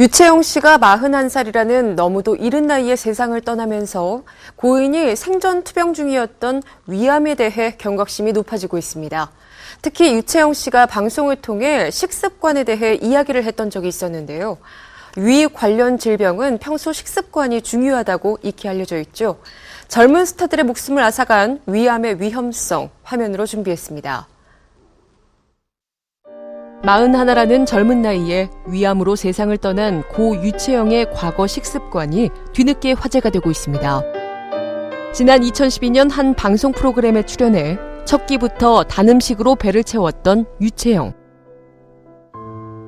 유채영 씨가 41살이라는 너무도 이른 나이에 세상을 떠나면서 고인이 생전 투병 중이었던 위암에 대해 경각심이 높아지고 있습니다. 특히 유채영 씨가 방송을 통해 식습관에 대해 이야기를 했던 적이 있었는데요. 위 관련 질병은 평소 식습관이 중요하다고 익히 알려져 있죠. 젊은 스타들의 목숨을 앗아간 위암의 위험성 화면으로 준비했습니다. 41라는 젊은 나이에 위암으로 세상을 떠난 고 유채영의 과거 식습관이 뒤늦게 화제가 되고 있습니다. 지난 2012년 한 방송 프로그램에 출연해 첫 끼부터 단 음식으로 배를 채웠던 유채영.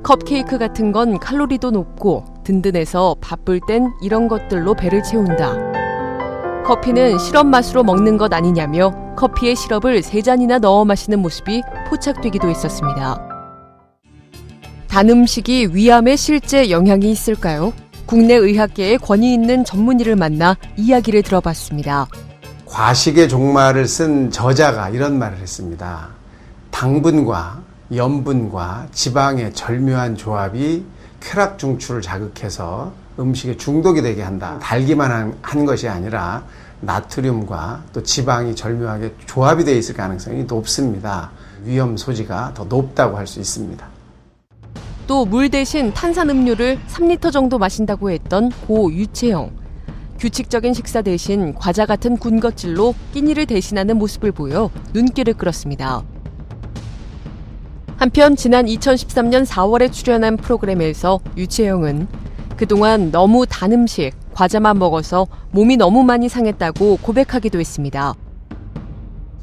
컵케이크 같은 건 칼로리도 높고 든든해서 바쁠 땐 이런 것들로 배를 채운다. 커피는 시럽 맛으로 먹는 것 아니냐며 커피에 시럽을 3잔이나 넣어 마시는 모습이 포착되기도 했었습니다. 단 음식이 위암에 실제 영향이 있을까요? 국내 의학계의 권위 있는 전문의를 만나 이야기를 들어봤습니다. 과식의 종말을 쓴 저자가 이런 말을 했습니다. 당분과 염분과 지방의 절묘한 조합이 쾌락 중추를 자극해서 음식에 중독이 되게 한다. 달기만 한 것이 아니라 나트륨과 또 지방이 절묘하게 조합이 되어 있을 가능성이 높습니다. 위험 소지가 더 높다고 할 수 있습니다. 또 물 대신 탄산음료를 3리터 정도 마신다고 했던 고 유채영. 규칙적인 식사 대신 과자 같은 군것질로 끼니를 대신하는 모습을 보여 눈길을 끌었습니다. 한편 지난 2013년 4월에 출연한 프로그램에서 유채영은 그동안 너무 단 음식, 과자만 먹어서 몸이 너무 많이 상했다고 고백하기도 했습니다.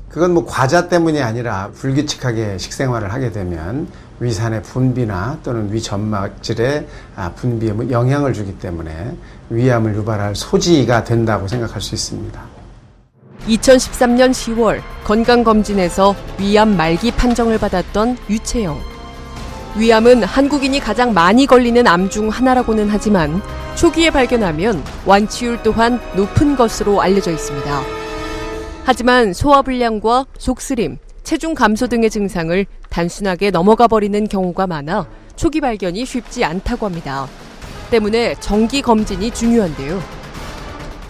그건 과자 때문이 아니라 불규칙하게 식생활을 하게 되면 위산의 분비나 또는 위점막질의 분비에 영향을 주기 때문에 위암을 유발할 소지가 된다고 생각할 수 있습니다. 2013년 10월 건강검진에서 위암 말기 판정을 받았던 유채영. 위암은 한국인이 가장 많이 걸리는 암 중 하나라고는 하지만 초기에 발견하면 완치율 또한 높은 것으로 알려져 있습니다. 하지만 소화불량과 속쓰림, 체중 감소 등의 증상을 단순하게 넘어가 버리는 경우가 많아 초기 발견이 쉽지 않다고 합니다. 때문에 정기 검진이 중요한데요.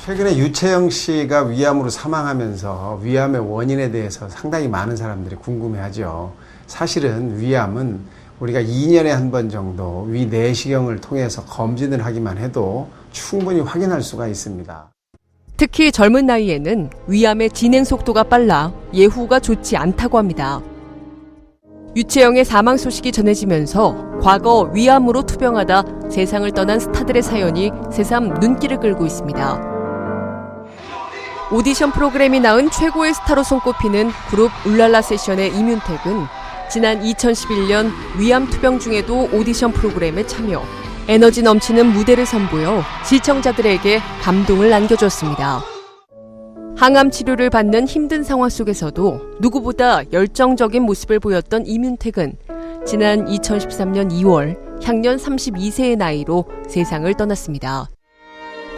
최근에 유채영 씨가 위암으로 사망하면서 위암의 원인에 대해서 상당히 많은 사람들이 궁금해하죠. 사실은 위암은 우리가 2년에 한 번 정도 위 내시경을 통해서 검진을 하기만 해도 충분히 확인할 수가 있습니다. 특히 젊은 나이에는 위암의 진행 속도가 빨라 예후가 좋지 않다고 합니다. 유채영의 사망 소식이 전해지면서 과거 위암으로 투병하다 세상을 떠난 스타들의 사연이 새삼 눈길을 끌고 있습니다. 오디션 프로그램이 낳은 최고의 스타로 손꼽히는 그룹 울랄라 세션의 이문택은 지난 2011년 위암 투병 중에도 오디션 프로그램에 참여, 에너지 넘치는 무대를 선보여 시청자들에게 감동을 안겨줬습니다. 항암 치료를 받는 힘든 상황 속에서도 누구보다 열정적인 모습을 보였던 이문택은 지난 2013년 2월 향년 32세의 나이로 세상을 떠났습니다.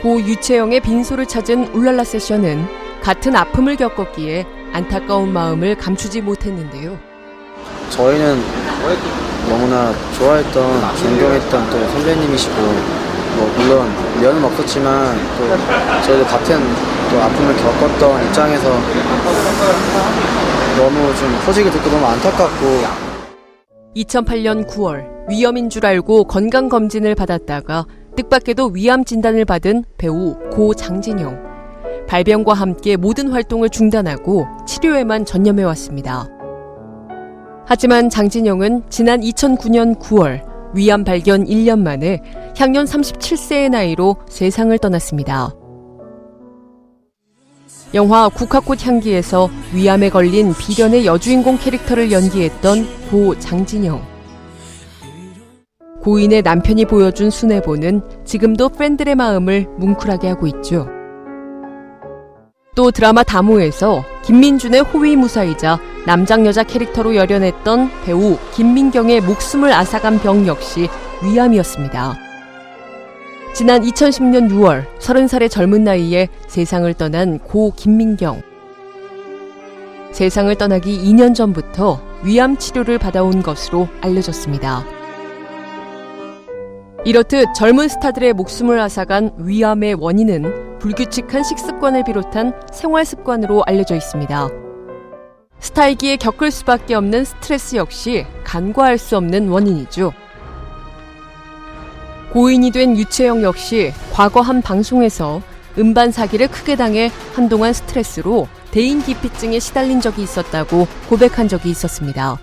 고 유채영의 빈소를 찾은 울랄라 세션은 같은 아픔을 겪었기에 안타까운 마음을 감추지 못했는데요. 저희는 너무나 좋아했던, 존경했던 또 선배님이시고, 물론 면은 없었지만 또 저희도 같은 또 아픔을 겪었던 입장에서 너무 좀 소식을 듣고 너무 안타깝고. 2008년 9월 위암인 줄 알고 건강검진을 받았다가 뜻밖에도 위암 진단을 받은 배우 고 장진영. 발병과 함께 모든 활동을 중단하고 치료에만 전념해왔습니다. 하지만 장진영은 지난 2009년 9월 위암 발견 1년 만에 향년 37세의 나이로 세상을 떠났습니다. 영화 국화꽃 향기에서 위암에 걸린 비련의 여주인공 캐릭터를 연기했던 고 장진영. 고인의 남편이 보여준 순애보는 지금도 팬들의 마음을 뭉클하게 하고 있죠. 또 드라마 다모에서 김민준의 호위무사이자 남장여자 캐릭터로 열연했던 배우 김민경의 목숨을 앗아간 병 역시 위암이었습니다. 지난 2010년 6월 30살의 젊은 나이에 세상을 떠난 고 김민경. 세상을 떠나기 2년 전부터 위암 치료를 받아온 것으로 알려졌습니다. 이렇듯 젊은 스타들의 목숨을 앗아간 위암의 원인은 불규칙한 식습관을 비롯한 생활 습관으로 알려져 있습니다. 스타이기에 겪을 수밖에 없는 스트레스 역시 간과할 수 없는 원인이죠. 고인이 된 유채영 역시 과거 한 방송에서 음반 사기를 크게 당해 한동안 스트레스로 대인기피증에 시달린 적이 있었다고 고백한 적이 있었습니다.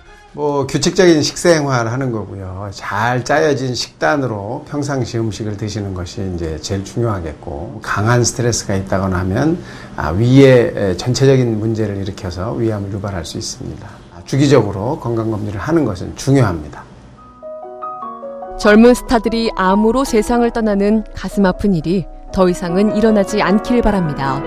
규칙적인 식생활 하는 거고요. 잘 짜여진 식단으로 평상시 음식을 드시는 것이 이제 제일 중요하겠고, 강한 스트레스가 있다거나 하면 위에 전체적인 문제를 일으켜서 위암을 유발할 수 있습니다. 주기적으로 건강검진을 하는 것은 중요합니다. 젊은 스타들이 암으로 세상을 떠나는 가슴 아픈 일이 더 이상은 일어나지 않길 바랍니다.